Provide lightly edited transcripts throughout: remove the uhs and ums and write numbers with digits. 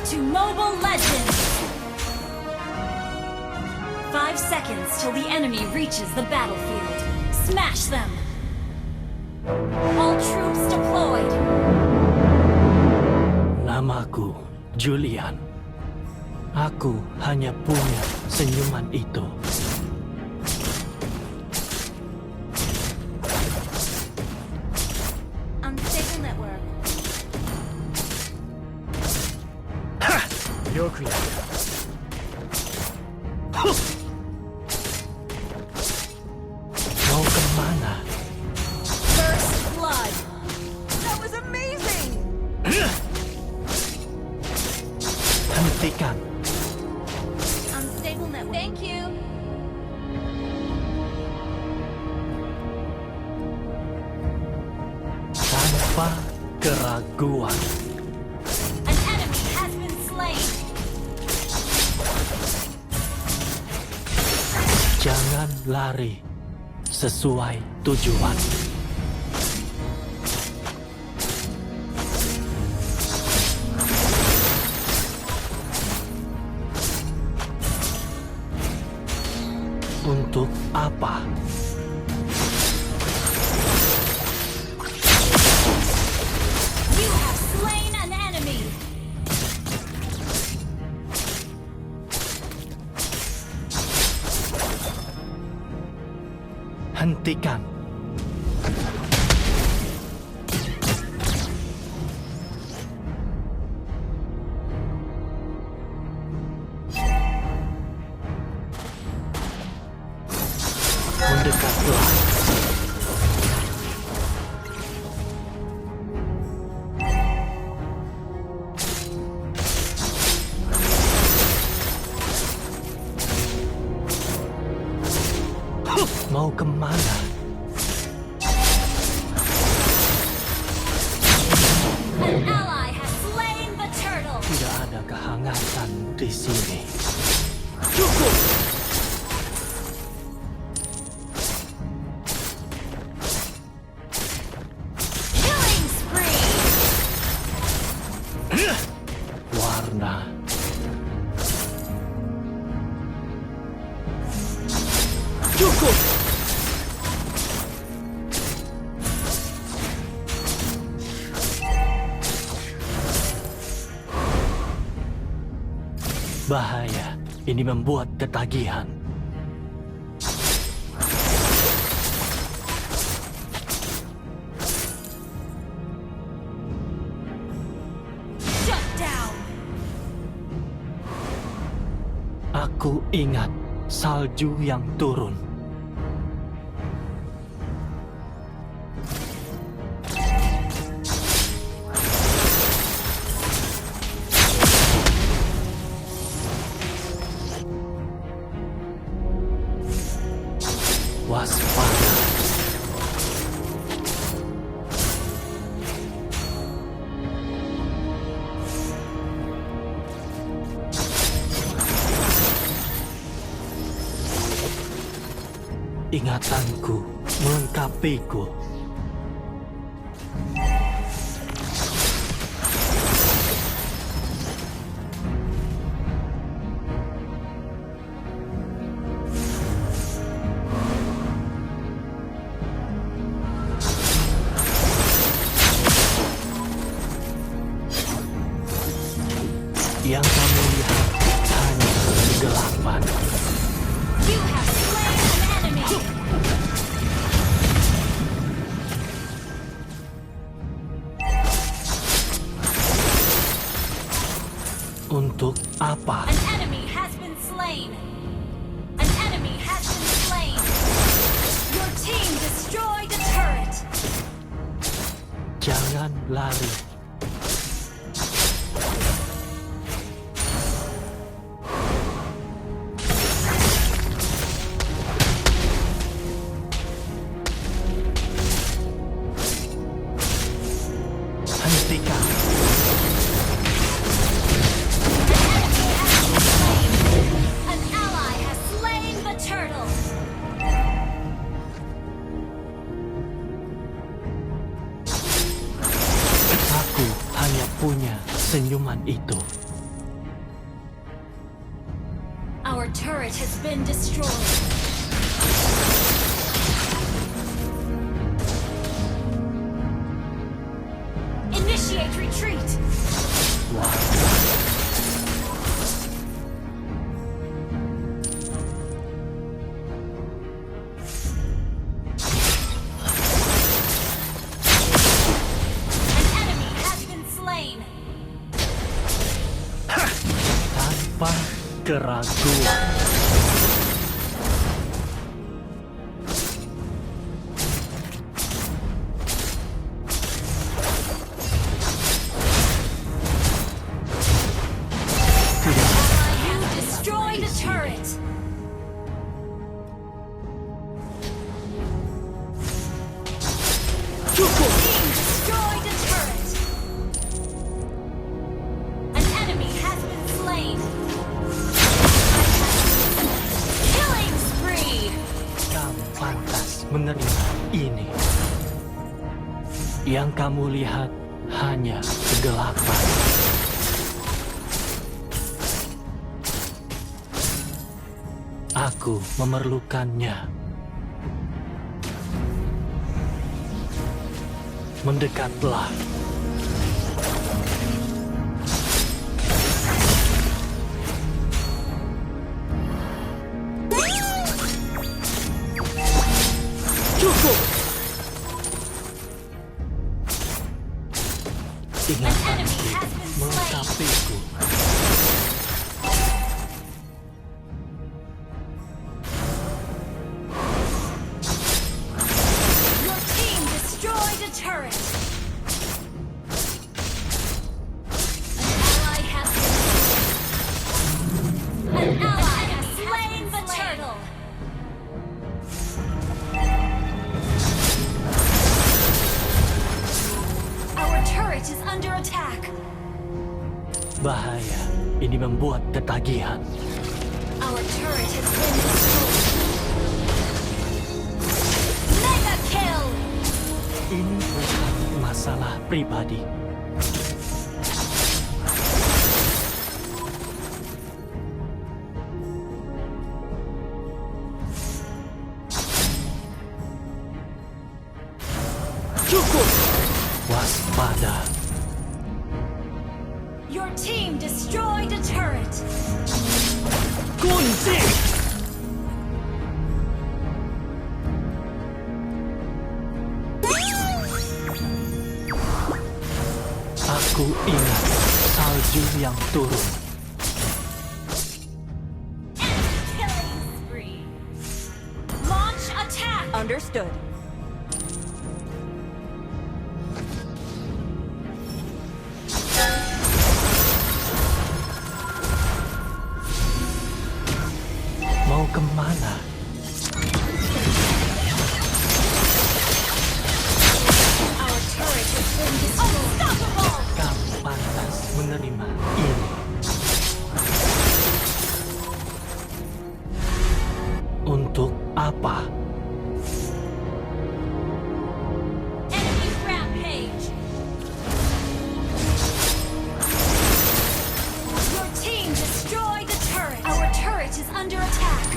to Mobile Legends! 5 seconds till the enemy reaches the battlefield. Smash them! All troops deployed! Namaku Julian. Aku hanya punya senyuman itu. Unstable network. よくやった。Mau kemana? First blood! That was amazing! Hentikan. Unstable network. Thank you! Tanpa keraguan. An enemy has been slain! Jangan lari sesuai tujuan. Untuk apa? You have slain an enemy! Hentikan. Mendekatlah. Mau kemana? An ally has slain the turtle! Tidak ada kehangatan di sini. Cukup! Killing spree! Warna. Cukup! Bahaya, ini membuat ketagihan. Shut down! Aku ingat salju yang turun. Waspada. Ingatanku melengkapiku. Yang kamu lihat hanya kegelapan. You have slain an enemy! Untuk apa? An enemy has been slain! An enemy has been slain! Your team destroyed a turret! Jangan lari. Hentikan. An ally has slain the turtle! Aku hanya punya senyuman itu. Our turret has been destroyed. Initiate retreat. An enemy has been slain. Tanpa keraguan. You destroyed a turret. Cukup. Team destroyed a turret. An enemy has been slain. Killing spree. Kamu pantas menerima ini. Yang kamu lihat hanya kegelapan. Aku memerlukannya. Mendekatlah. Cukup. Ingat An enemy has been slain. melengkapiku. Your team destroyed a turret. An ally has slain the turtle. Our turret is under attack. Bahaya, ini membuat ketagihan. Our turret has been destroyed. Mega kill. Ini bukan masalah pribadi. Cukup. Waspada. Your team destroyed a turret. Kunci. Aku ingat salju yang turun. Enemy killing spree. Launch attack. Understood. Mau kemana? Our turret has been destroyed. Unstoppable. Kamu pantas menerima ini. Untuk apa? Enemy rampage. Your team destroyed a turret. Our turret is under attack.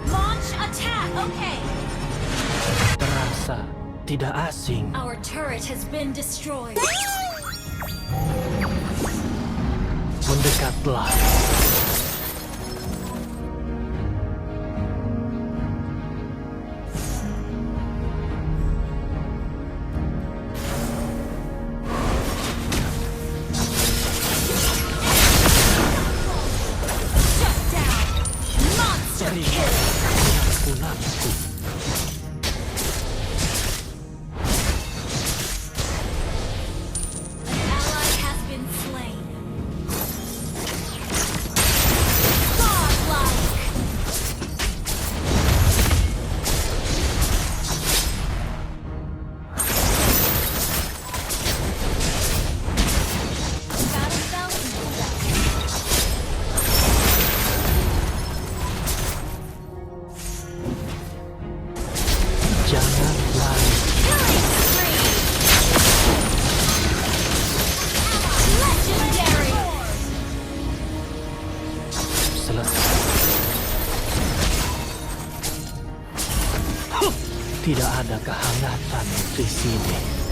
Launch attack. Okay. Terasa tidak asing. Our turret has been destroyed. Mendekatlah. Shut down. Monster Terima kill. pengampunanku. An ally has been slain. Godlike. Battle spell in cooldown. Jangan lari. Killing spree. Legendary. Selesai. Tidak ada kehangatan di sini.